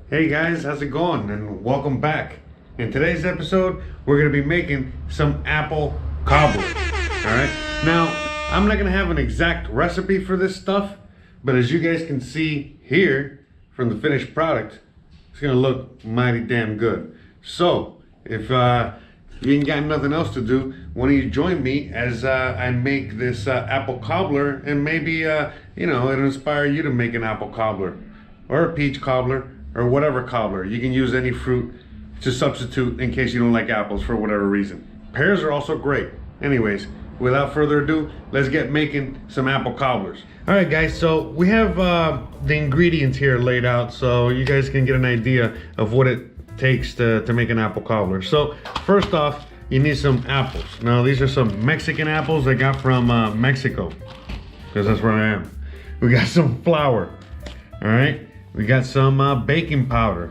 Hey guys, how's it going? And welcome back. In today's episode, we're gonna be making some apple cobbler. Alright? Now, I'm not gonna have an exact recipe for this stuff, but as you guys can see here from the finished product, it's gonna look mighty damn good. So, if you ain't got nothing else to do, why don't you join me as I make this apple cobbler, and maybe, it'll inspire you to make an apple cobbler or a peach cobbler or whatever cobbler. You can use any fruit to substitute in case you don't like apples for whatever reason. Pears are also great. Anyways, without further ado, let's get making some apple cobblers. All right guys, so we have the ingredients here laid out so you guys can get an idea of what it takes to make an apple cobbler. So first off, you need some apples. Now these are some Mexican apples I got from Mexico, because that's where I am. We got some flour, all right? We got some baking powder.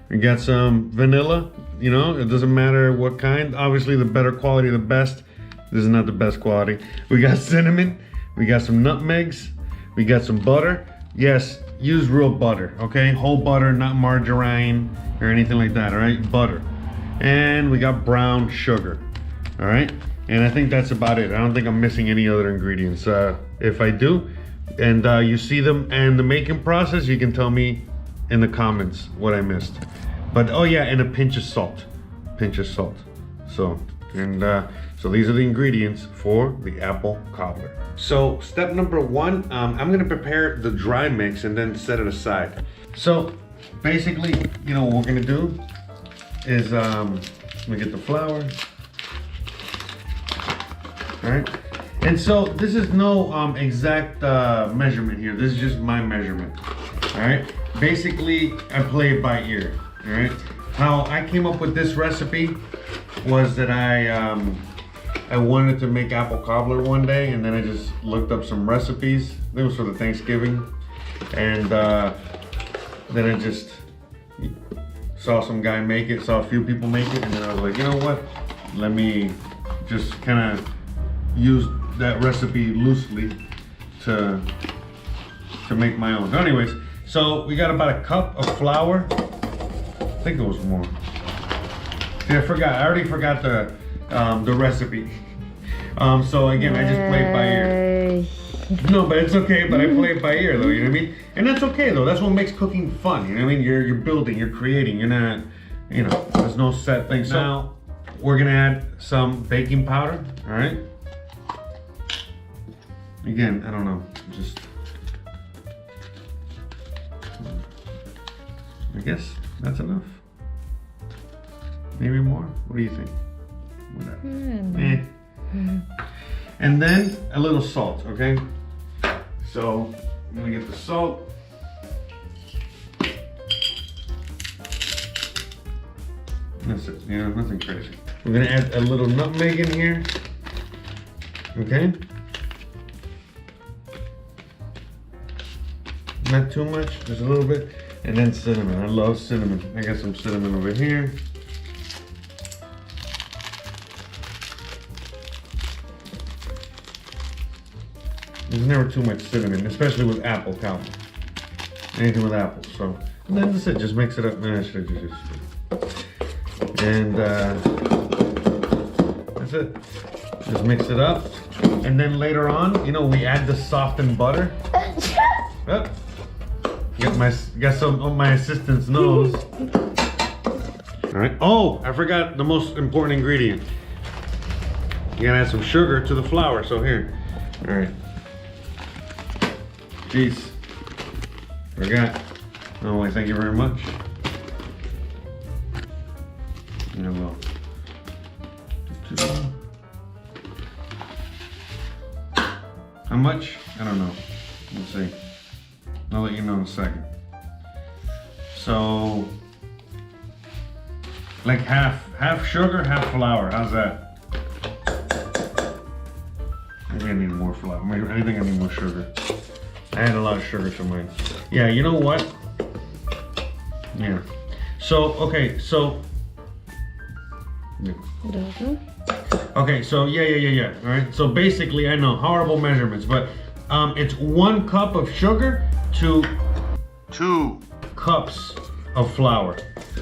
We got some vanilla, it doesn't matter what kind. Obviously the better quality, the best. This is not the best quality. We got cinnamon, we got some nutmegs, we got some butter. Yes, use real butter, okay? Whole butter, not margarine or anything like that, all right? Butter. And we got brown sugar, all right? And I think that's about it. I don't think I'm missing any other ingredients. If I do, and you see them and the making process, you can tell me in the comments what I missed. But oh yeah, and a pinch of salt. So these are the ingredients for the apple cobbler. So step number one, I'm gonna prepare the dry mix and then set it aside. So basically, what we're gonna do is let me get the flour. All right. And so this is no exact measurement here. This is just my measurement. All right. Basically, I play it by ear. All right. How I came up with this recipe was that I wanted to make apple cobbler one day, and then I just looked up some recipes. It was for the Thanksgiving, and then I just saw some guy make it, saw a few people make it, and then I was like, you know what? Let me just kind of use that recipe loosely to make my own. So anyways, so we got about a cup of flour. I think it was more. Yeah, I already forgot the recipe. So again, I just played by ear. No, but it's okay, but I play it by ear though, you know what I mean? And that's okay though, that's what makes cooking fun, you know what I mean? You're building, you're creating, you're not, there's no set thing. So now, we're gonna add some baking powder, all right? Again, I don't know, I guess that's enough. Maybe more? What do you think? Whatever. And then a little salt, okay? So, I'm gonna get the salt. That's it, nothing crazy. We're gonna add a little nutmeg in here, okay? Not too much, just a little bit. And then cinnamon, I love cinnamon. I got some cinnamon over here. There's never too much cinnamon, especially with apple cobbler. Anything with apples, so. And then that's it, just mix it up. And that's it. Just mix it up. And then later on, we add the softened butter. Oh. Got some on my assistant's nose. All right. Oh, I forgot the most important ingredient. You gotta add some sugar to the flour. So here. All right. Jeez. Forgot. Oh, wait, thank you very much. Well. How much? I don't know. Let's see. I'll let you know in a second. So, like half sugar, half flour. How's that? Maybe I need more flour. I think I need more sugar. I had a lot of sugar to mine. Yeah, you know what? Yeah. So, okay, so. Yeah. Okay, so yeah. All right. So basically, I know horrible measurements, but it's 1 cup of sugar to 2 cups of flour.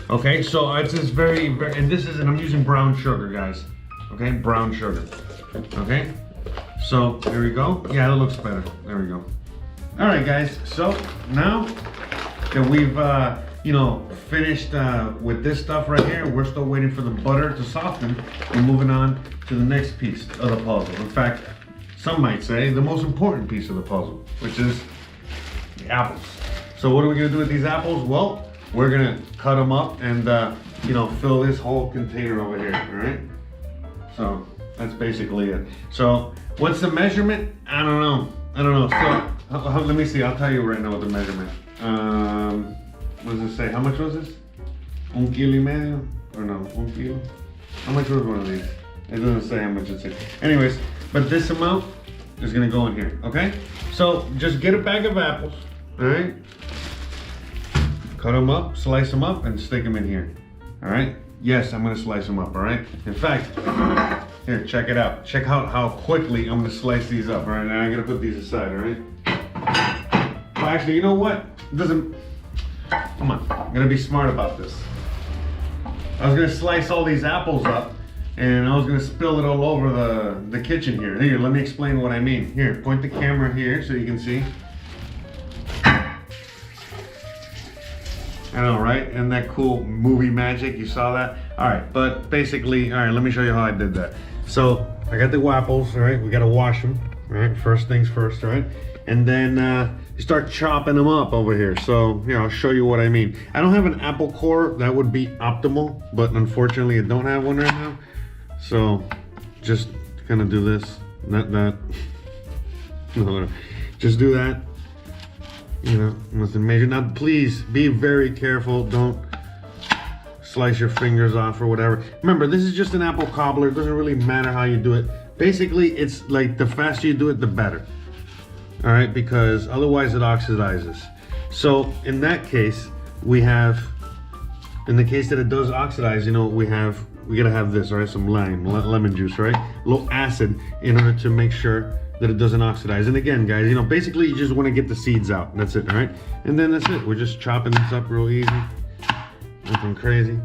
Okay, so it's just very, and I'm using brown sugar, guys. Okay, brown sugar. Okay, so there we go. Yeah, that looks better. There we go. All right, guys. So now that we've finished with this stuff right here, we're still waiting for the butter to soften and moving on to the next piece of the puzzle. In fact, some might say the most important piece of the puzzle, which is the apples. So what are we gonna do with these apples? Well, we're gonna cut them up and fill this whole container over here, all right? So that's basically it. So what's the measurement? I don't know. So let me see, I'll tell you right now what the measurement. What does it say? How much was this? Un kilo y medio? Or no, un kilo? How much was one of these? It doesn't say how much it says. Anyways, but this amount is gonna go in here, okay? So just get a bag of apples, all right? Cut them up, slice them up, and stick them in here, all right? Yes, I'm gonna slice them up, all right? In fact, here, check it out. Check out how quickly I'm gonna slice these up, all right? Now I'm gonna put these aside, all right? Well, actually, you know what? It doesn't, come on, I'm gonna be smart about this. I was gonna slice all these apples up, and I was gonna spill it all over the kitchen here. Here, let me explain what I mean. Here, point the camera here so you can see. I know, right? Isn't that cool movie magic? You saw that? All right, but basically, all right, let me show you how I did that. So I got the apples, all right? We gotta wash them, all right? First things first, all right? And then you start chopping them up over here. So here, I'll show you what I mean. I don't have an apple core. That would be optimal, but unfortunately I don't have one right now. So just kind of do this, not that. No, just do that. You know, nothing major. Now, please be very careful. Don't slice your fingers off or whatever. Remember, this is just an apple cobbler. It doesn't really matter how you do it. Basically, it's like the faster you do it, the better. All right, because otherwise it oxidizes. So in that case, we have, in the case that it does oxidize, we gotta have this, all right? Some lemon juice, right? A little acid in order to make sure that it doesn't oxidize. And again, guys, basically you just want to get the seeds out. That's it, all right? And then that's it. We're just chopping this up real easy. Nothing crazy,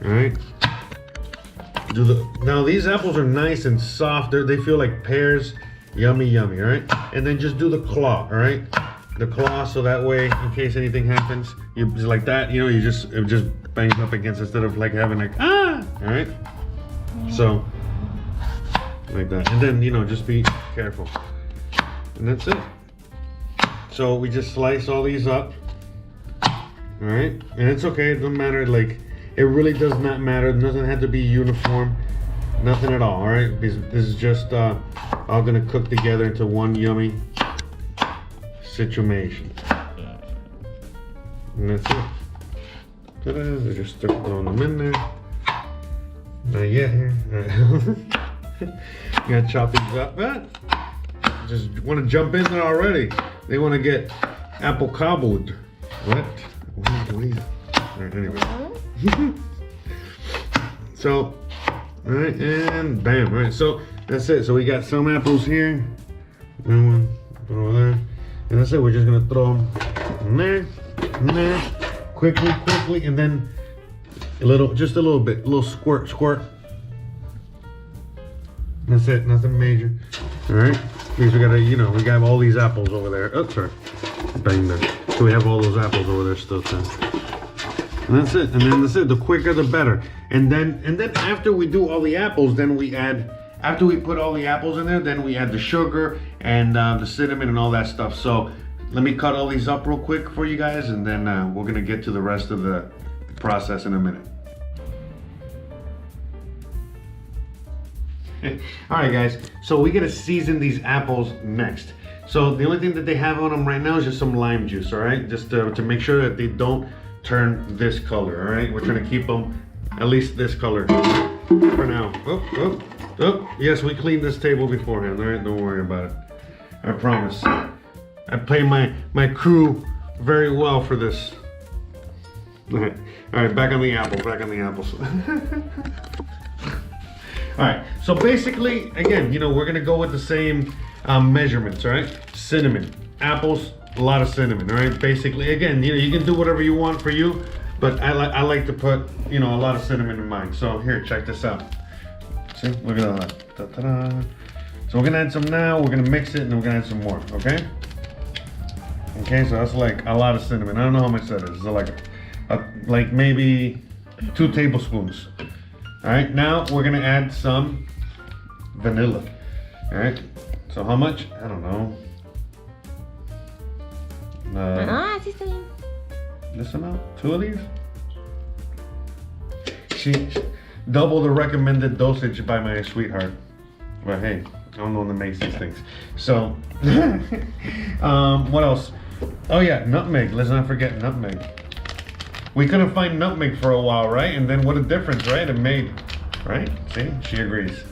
all right? Now these apples are nice and soft. They feel like pears. Yummy, yummy, all right? And then just do the claw, all right? The claw, so that way, in case anything happens, you just like that, it just bangs up against instead of like having like, all right? So, like that. And then, just be careful. And that's it. So we just slice all these up, all right? And it's okay, it doesn't matter, like, it really does not matter. It doesn't have to be uniform. Nothing at all right? This is just all gonna cook together into one yummy situation. And that's it. Ta-da, just start throwing them in there. Not yet here. You gotta chop these up. Just want to jump in there already. They want to get apple cobbled. What is all right, anyway. So, all right, and bam, all right, so that's it. So we got some apples here, and one over there, and that's it. We're just gonna throw them in there, quickly, and then just a little bit, a little squirt. That's it, nothing major. All right, because we gotta, we got all these apples over there. Oh, sorry, bang that. So we have all those apples over there still too. And that's it, and then that's it. The quicker the better. And then after we do all the apples, then we add, after we put all the apples in there, then we add the sugar and the cinnamon and all that stuff. So let me cut all these up real quick for you guys, and then we're gonna get to the rest of the process in a minute. All right, guys, so we gotta season these apples next. So the only thing that they have on them right now is just some lime juice, all right? Just to make sure that they don't turn this color, all right? We're trying to keep them at least this color for now. Oh, yes, we cleaned this table beforehand, all right? Don't worry about it, I promise. I pay my crew very well for this. All right, back on the apples. All right, so basically, again, we're gonna go with the same measurements, all right? Cinnamon, apples, a lot of cinnamon, all right? Basically, again, you can do whatever you want for you. But I like to put, you know, a lot of cinnamon in mine. So here, check this out. See, look at all that. Ta-ta-da. So we're gonna add some now, we're gonna mix it, and then we're gonna add some more, okay? Okay, so that's like a lot of cinnamon. I don't know how much that is. So like maybe 2 tablespoons. All right, now we're gonna add some vanilla. All right, so how much? I don't know. Sí está bien. This amount? 2 of these? She double the recommended dosage by my sweetheart. But hey, I don't know when to make these things. So, what else? Oh yeah, nutmeg. Let's not forget nutmeg. We couldn't find nutmeg for a while, right? And then what a difference, right? It made, right? See, she agrees.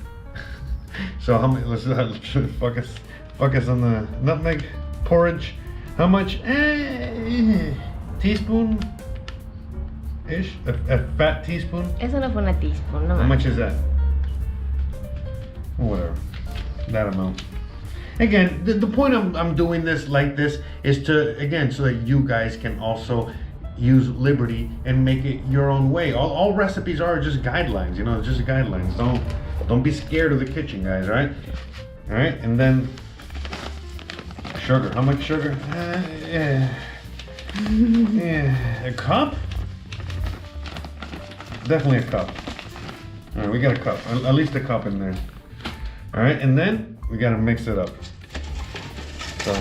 So how many? Let's focus on the nutmeg porridge. How much? Teaspoon ish, a fat teaspoon. Eso no fue una teaspoon, no. How much is that? Whatever, that amount. Again, the point I'm doing this like this is to, again, so that you guys can also use liberty and make it your own way. All recipes are just guidelines, you know, just guidelines. Don't be scared of the kitchen, guys, right? All right, and then sugar. How much sugar? Yeah, a cup? Definitely a cup. All right, we got a cup, at least a cup in there. All right, and then we gotta mix it up. So,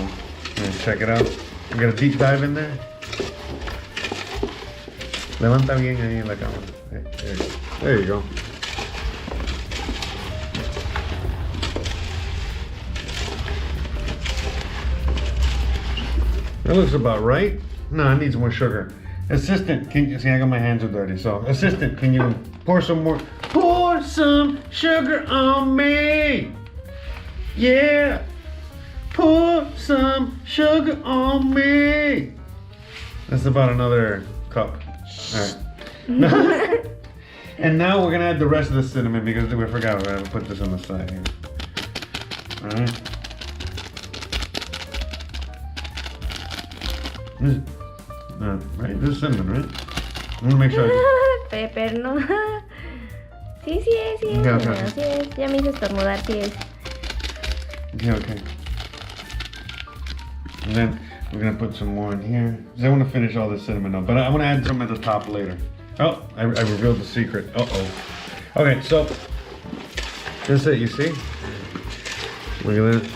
check it out. We got a deep dive in there. Levanta bien ahí en la cámara. There you go. That looks about right. No, I need some more sugar. Assistant, can you see? I got my hands are dirty. So, assistant, can you pour some more? Pour some sugar on me. Yeah. Pour some sugar on me. That's about another cup. All right. And now we're gonna add the rest of the cinnamon because we forgot we had to put this on the side here. All right. Right, this is cinnamon, right? I'm gonna make sure. Pepper, no. Sí es. Yeah, okay. Sí es. Ya me hizo estornudar, sí es. Yeah, okay. And then we're gonna put some more in here. Cause I want to finish all this cinnamon up, but I want to add some at the top later. Oh, I revealed the secret. Uh-oh. Okay, so that's it, you see? Look at that.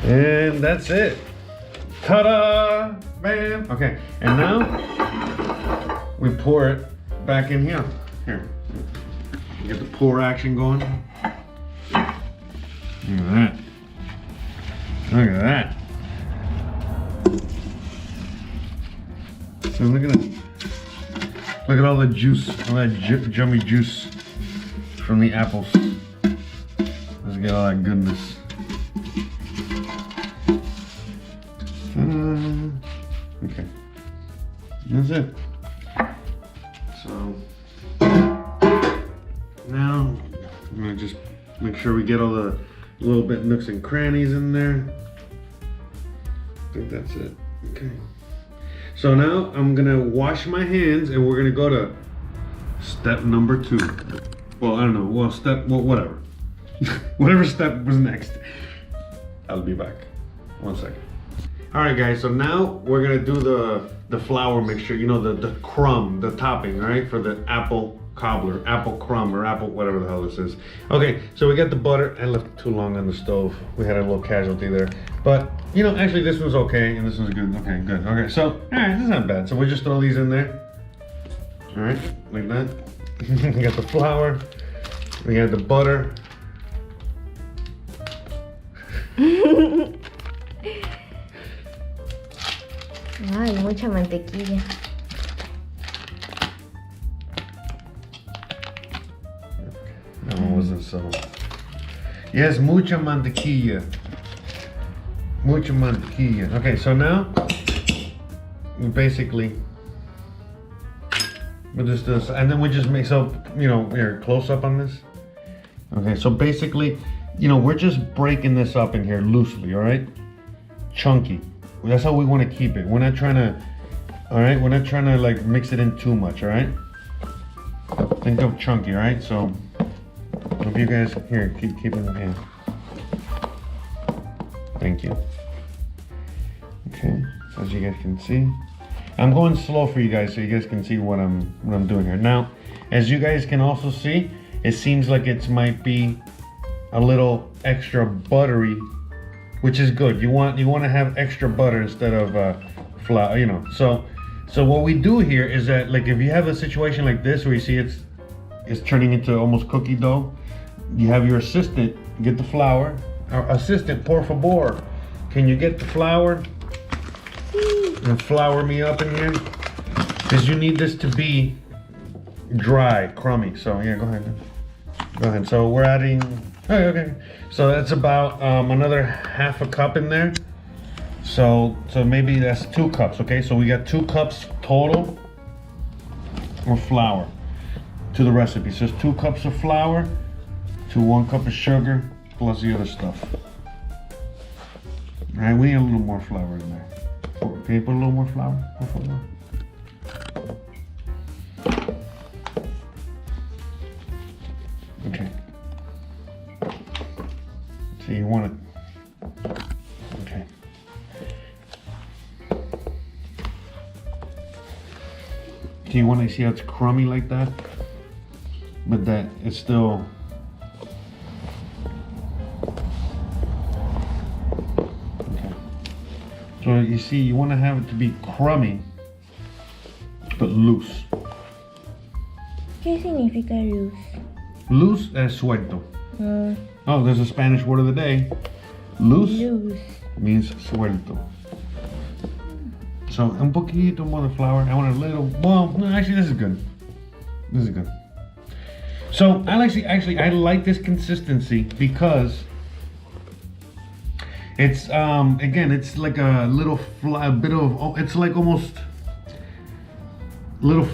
And that's it. Ta-da! Bam! Okay, and now we pour it back in here. Here. Get the pour action going. Look at that. Look at that. So look at that. Look at all the juice, all that yummy juice from the apples. Let's get all that goodness. Okay. That's it. So now I'm gonna just make sure we get all the little bit nooks and crannies in there. I think that's it. Okay. So now I'm gonna wash my hands and we're gonna go to step number 2. Well, I don't know. Well, whatever. Whatever step was next. I'll be back. 1 second. All right, guys. So now we're gonna do the flour mixture. You know, the crumb, the topping, right, for the apple cobbler, apple crumb, or apple whatever the hell this is. Okay, so we got the butter. I left it too long on the stove. We had a little casualty there, but you know, actually this one's okay and this one's good. Okay, good. Okay, so all right, this is not bad. So we just throw these in there. All right, like that. We got the flour. We got the butter. Ay, mucha mantequilla. No, it wasn't so. Yes, mucha mantequilla. Mucha mantequilla. Okay, so now we basically we'll just do this, and then we just make, so you know, here, close up on this. Okay, so basically, you know, we're just breaking this up in here loosely, all right? chunky. That's how we want to keep it. We're not trying to, all right? We're not trying to like mix it in too much, all right? Think of chunky, all right? So, hope you guys, here, keep it in the hand. Thank you. Okay, so as you guys can see, I'm going slow for you guys so you guys can see what I'm doing here. Now, as you guys can also see, it seems like it might be a little extra buttery, which is good. You want to have extra butter instead of flour, you know. So what we do here is that, like, if you have a situation like this where you see it's turning into almost cookie dough, you have your assistant get the flour. Our assistant, por favor, can you get the flour and flour me up in here? Because you need this to be dry, crummy. So yeah, go ahead. So we're adding. Okay. So that's about another half a cup in there. So maybe that's 2 cups. Okay, so we got 2 cups total of flour to the recipe. So it's 2 cups of flour to 1 cup of sugar plus the other stuff. All right, we need a little more flour in there. Can you put a little more flour? Okay. So you want it. Okay. Do you want to see how it's crummy like that? But that it's still. Okay. So you see, you want to have it to be crummy, but loose. ¿Qué significa luz? Loose es suelto. Oh, there's a Spanish word of the day. Loose means suelto. So, un poquito more of flour. I want a little, well, no, actually this is good. This is good. So, I like this consistency because it's, again, it's like a little, it's like almost little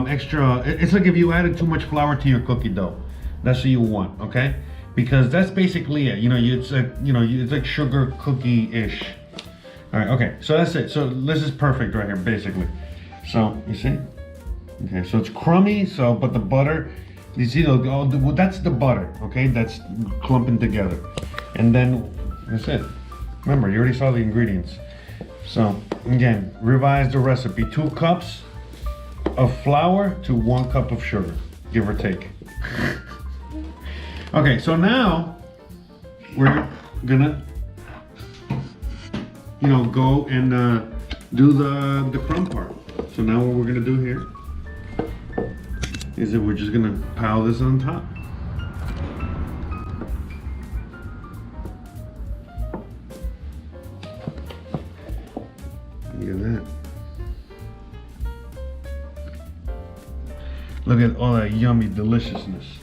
extra, it's like if you added too much flour to your cookie dough. That's what you want, okay? Because that's basically it. You know, it's like, you know, it's like sugar cookie-ish. All right, okay, so that's it. So this is perfect right here, basically. So, you see? Okay, so it's crummy, so, but the butter, you see, well, that's the butter, okay? That's clumping together. And then, that's it. Remember, you already saw the ingredients. So, again, revise the recipe. 2 cups of flour to 1 cup of sugar, give or take. Okay, so now we're gonna, you know, go and do the crumb part. So now what we're gonna do here is that we're just gonna pile this on top. Look at that. Look at all that yummy deliciousness.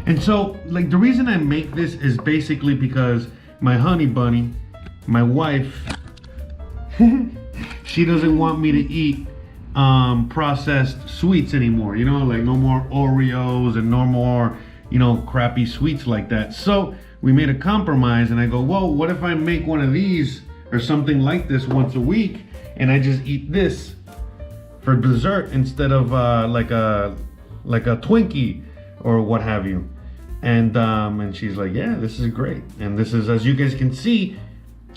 And so, like, the reason I make this is basically because my honey bunny, my wife, she doesn't want me to eat processed sweets anymore, you know, like no more Oreos and no more, you know, crappy sweets like that. So we made a compromise and I go, well, what if I make one of these or something like this once a week and I just eat this for dessert instead of like a Twinkie or what have you. And she's like, yeah, this is great. And this is, as you guys can see,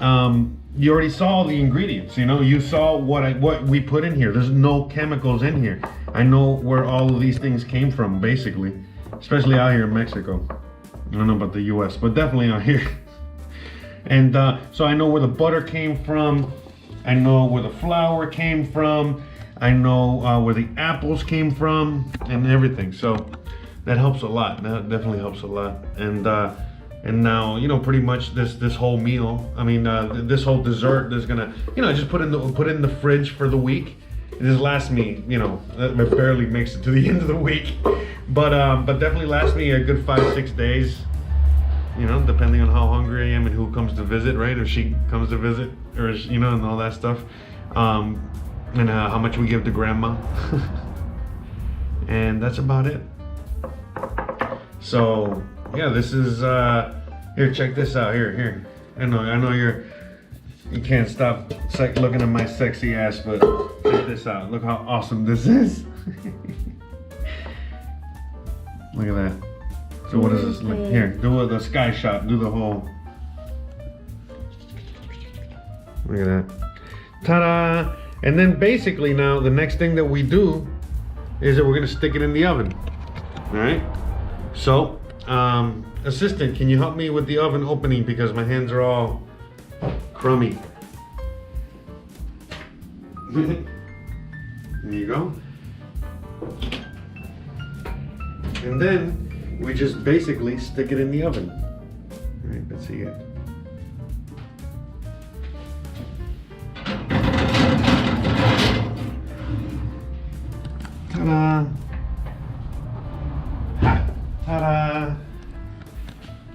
you already saw the ingredients, you know, you saw what we put in here. There's no chemicals in here. I know where all of these things came from, basically, especially out here in Mexico. I don't know about the US, but definitely out here. And so I know where the butter came from. I know where the flour came from. I know where the apples came from and everything. So that helps a lot. That definitely helps a lot. And now, you know, pretty much this whole meal, I mean, this whole dessert is gonna, you know, just put in the fridge for the week. It just lasts me, you know, it barely makes it to the end of the week, but definitely lasts me a good 5-6 days. You know, depending on how hungry I am and who comes to visit, right? If she comes to visit, or you know, and all that stuff, and how much we give to grandma. and that's about it. So yeah, this is here, check this out. Here. I know you can't stop looking at my sexy ass, but check this out. Look how awesome this is. Look at that. So what is this? Look, here, do the sky shot. Do the whole. Look at that. Ta-da! And then basically now the next thing that we do is that we're gonna stick it in the oven. All right. So, assistant, can you help me with the oven opening because my hands are all crummy. There you go. And then we just basically stick it in the oven. All right, let's see it. Ta-da! Ta-da!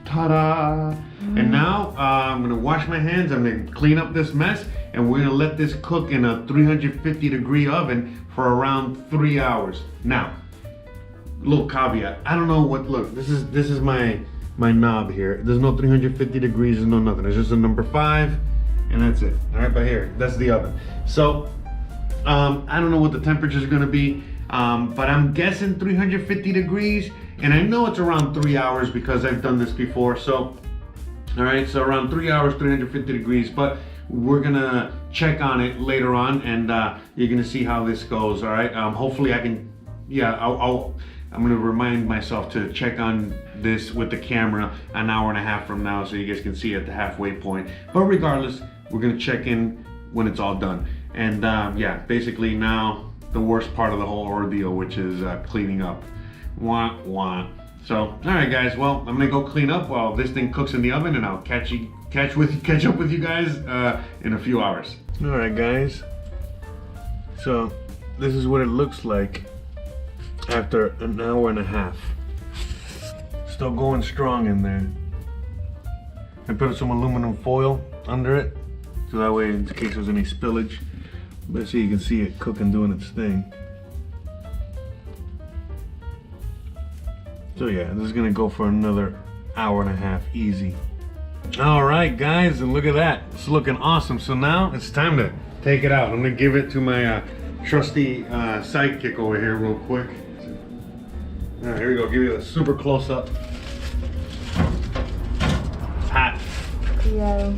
Ta-da! And now I'm gonna wash my hands. I'm gonna clean up this mess, and we're gonna let this cook in a 350-degree oven for around 3 hours. Now, little caveat. I don't know what. Look, this is my knob here. There's no 350 degrees. There's no nothing. There's just a number 5, and that's it. All right, but here, that's the oven. So I don't know what the temperature is gonna be, but I'm guessing 350 degrees, and I know it's around 3 hours because I've done this before. So, all right, so around 3 hours, 350 degrees. But we're gonna check on it later on, and you're gonna see how this goes. All right. Hopefully, I can. Yeah, I'm gonna remind myself to check on this with the camera an hour and a half from now so you guys can see at the halfway point. But regardless, we're gonna check in when it's all done. And yeah, basically now the worst part of the whole ordeal, which is cleaning up. Wah, wah. So, all right guys, well, I'm gonna go clean up while this thing cooks in the oven, and I'll catch up with you guys in a few hours. All right guys, so this is what it looks like after an hour and a half. Still going strong in there. I put some aluminum foil under it, so that way in case there's any spillage. But see, you can see it cooking, doing its thing. So yeah, this is gonna go for another hour and a half, easy. All right guys, and look at that. It's looking awesome. So now it's time to take it out. I'm gonna give it to my trusty sidekick over here real quick. All right, here we go. Give you a super close up. It's hot. Yeah.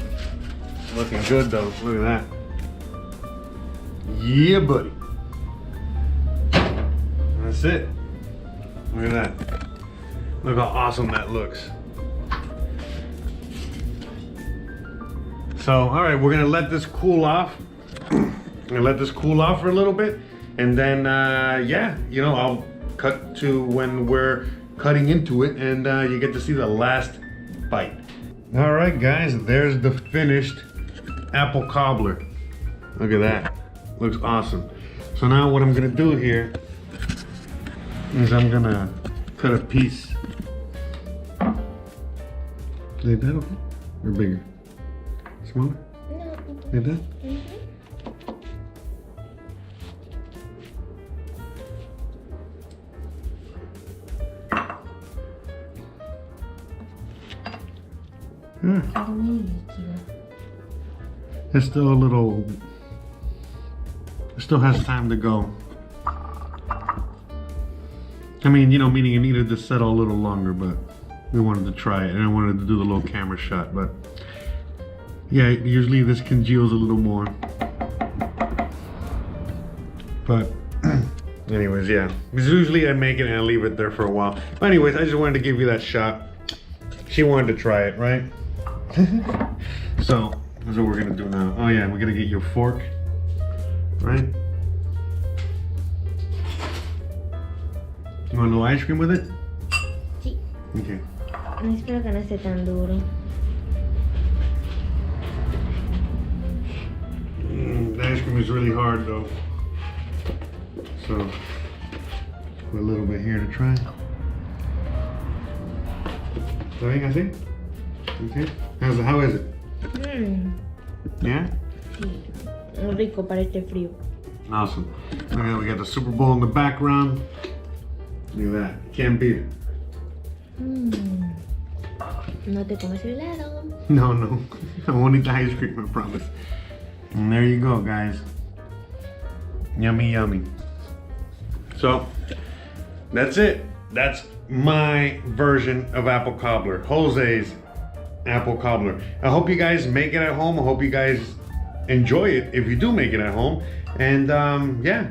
Looking good though. Look at that. Yeah, buddy. That's it. Look at that. Look how awesome that looks. So, all right, we're gonna let this cool off. I'm gonna let this cool off for a little bit, and then yeah, you know, I'll cut to when we're cutting into it, and you get to see the last bite. All right, guys, there's the finished apple cobbler. Look at that. Looks awesome. So now what I'm gonna do here is I'm gonna cut a piece. Like that, okay? Or bigger? Smaller? No. Like that? It's still a little. It still has time to go. I mean, you know, meaning it needed to settle a little longer, but we wanted to try it, and I wanted to do the little camera shot, but yeah, usually this congeals a little more. But anyways, yeah, because usually I make it and I leave it there for a while. But anyways, I just wanted to give you that shot. She wanted to try it, right? So that's what we're gonna do now. Oh yeah, we're gonna get your fork, right? You want a little ice cream with it? Sí. Okay. No espero que no esté tan duro. The ice cream is really hard though. So put a little bit here to try. ¿Está bien así? Okay. How is it? Yeah? Sí. Muy rico para este frío. Awesome. Okay, we got the Super Bowl in the background. Look at that. Can't beat it. No te comes el helado. No, no. I won't eat the ice cream, I promise. And there you go, guys. Yummy, yummy. So, that's it. That's my version of apple cobbler. Jose's apple cobbler. I hope you guys make it at home. I hope you guys enjoy it if you do make it at home. And yeah,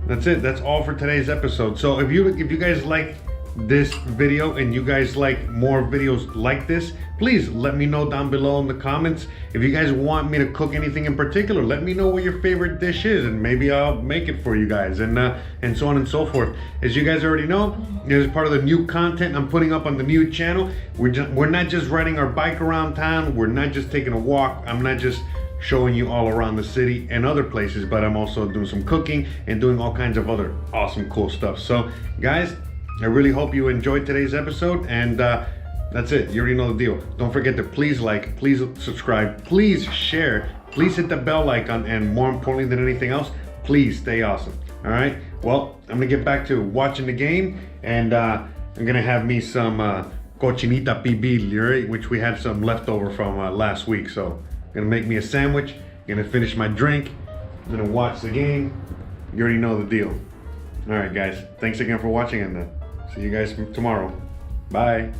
that's it. That's all for today's episode. So if you guys like this video and you guys like more videos like this, please let me know down below in the comments. If you guys want me to cook anything in particular, let me know what your favorite dish is and maybe I'll make it for you guys, and so on and so forth. As you guys already know, as part of the new content I'm putting up on the new channel, we're not just riding our bike around town, we're not just taking a walk, I'm not just showing you all around the city and other places, but I'm also doing some cooking and doing all kinds of other awesome cool stuff. So guys, I really hope you enjoyed today's episode, and that's it. You already know the deal. Don't forget to please like, please subscribe, please share, please hit the bell icon, and more importantly than anything else, please stay awesome. All right? Well, I'm gonna get back to watching the game, and I'm gonna have me some cochinita pibil, right? Which we had some leftover from last week. So I'm gonna make me a sandwich, gonna finish my drink, I'm gonna watch the game. You already know the deal. All right, guys. Thanks again for watching, and see you guys tomorrow. Bye.